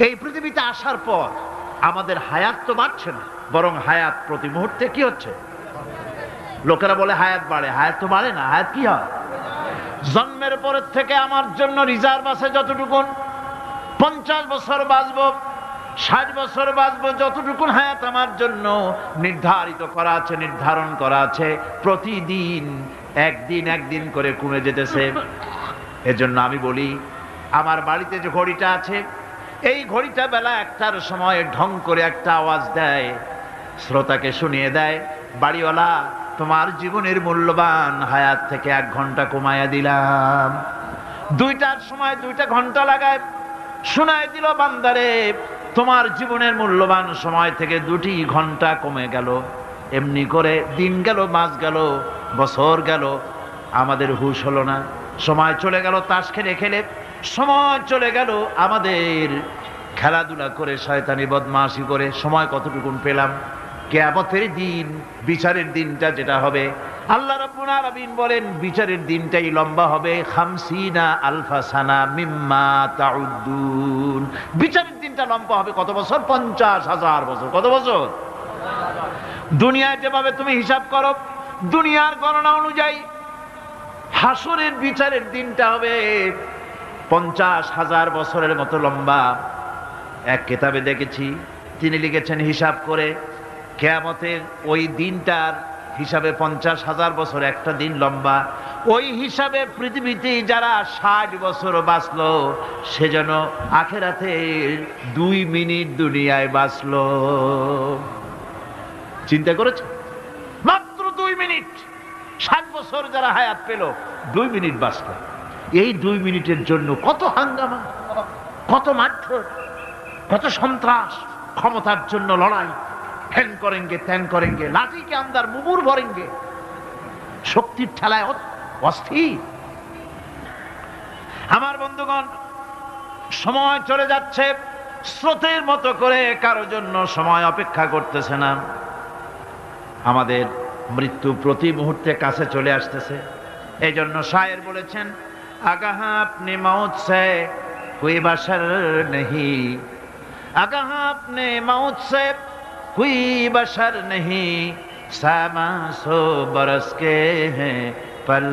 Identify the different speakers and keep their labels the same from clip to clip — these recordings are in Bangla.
Speaker 1: এই পৃথিবীতে আসার পর আমাদের হায়াত তো বাড়ছে না, বরং হায়াত প্রতি মুহূর্তে কি হচ্ছে? লোকেরা বলে হায়াত বাড়ে, হায়াত তো বাড়ে না, হায়াত কি হয়? জন্মের পরের থেকে আমার জন্য রিজার্ভ আছে যতটুকুন, 50 বছর বাঁচবো, 60 বছর বাঁচবো, যতটুকুন হায়াত আমার জন্য নির্ধারিত করা আছে, নির্ধারণ করা আছে, প্রতিদিন একদিন একদিন করে কমে যেতেছে। এজন্য আমি বলি, আমার বাড়িতে যে ঘড়িটা আছে, এই ঘড়িটা বেলা 1টার সময় ঢং করে একটা আওয়াজ দেয়, শ্রোতাকে শুনিয়ে দেয়, বাড়িওয়ালা তোমার জীবনের মূল্যবান হায়াত থেকে 1 ঘন্টা কমায়া দিলাম। 2টার সময় 2টা ঘন্টা লাগায় শোনায় দিল, বান্দারে তোমার জীবনের মূল্যবান সময় থেকে 2টি ঘন্টা কমে গেল। এমনি করে দিন গেল, মাস গেল, বছর গেল, আমাদের হুঁশ হলো না। সময় চলে গেল তাস খেলে খেলে, সময় চলে গেল আমাদের খেলাধুলা করে, শয়তানি বদমাশি করে। সময় কতটুকুন পেলাম? কিয়ামতের দিন, বিচারের দিনটা যেটা হবে, আল্লাহ রাব্বুল আলামিন বলেন বিচারের দিনটাই লম্বা হবে 50 আলফা সানা মিম্মা তাউদ্দুন। বিচারের দিনটা লম্বা হবে কত বছর? 50,000 বছর। কত বছর? দুনিয়ায় যেভাবে তুমি হিসাব করো, দুনিয়ার গণনা অনুযায়ী হাসরের বিচারের দিনটা হবে 50,000 বছরের মতো লম্বা। এক কিতাবে দেখেছি, তিনি লিখেছেন হিসাব করে, কিয়ামতের ওই দিনটার হিসাবে 50,000 বছর একটা দিন লম্বা। ওই হিসাবে পৃথিবীতে যারা 60 বছর বাঁচলো, সে যেন আখেরাতে 2 মিনিট দুনিয়ায় বাঁচলো। চিন্তা করেছে? মাত্র 2 মিনিট। 60 বছর যারা হায়াত পেল, 2 মিনিট বাঁচলো। এই 2 মিনিটের জন্য কত হাঙ্গামা, কত মারধর, কত সন্ত্রাস, ক্ষমতার জন্য লড়াই, ফ্যান করেঙ্গে ত্যান করেঙ্গে, লাঠি কে আন্দার মুগুর ভরেঙ্গে, শক্তির ঠেলায় অস্থির। আমার বন্ধুগণ, সময় চলে যাচ্ছে, স্রোতের মতো করে কারো জন্য সময় অপেক্ষা করতেছে না। আমাদের মৃত্যু প্রতি মুহূর্তে কাছে চলে আসতেছে। এই জন্য শায়ের বলেছেন, আগাহা আপনি মৌত সে কোই বাশার নেহি, আগাহা আপনি মৌত সে कोई बशर नहीं, सामा सो बरस के हैं पल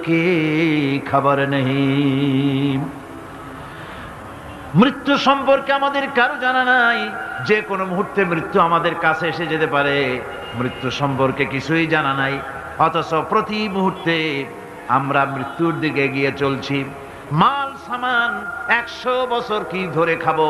Speaker 1: की खबर नहीं। মৃত্যু সম্পর্কে আমাদের কারো জানা নাই, যে কোনো মুহূর্তে মৃত্যু আমাদের কাছে এসে যেতে পারে। মৃত্যু সম্পর্কে কিছুই জানা নাই, অথচ প্রতি মুহূর্তে আমরা মৃত্যুর দিকে এগিয়ে চলছি। মাল সামান 100 বছর কি ধরে খাবো,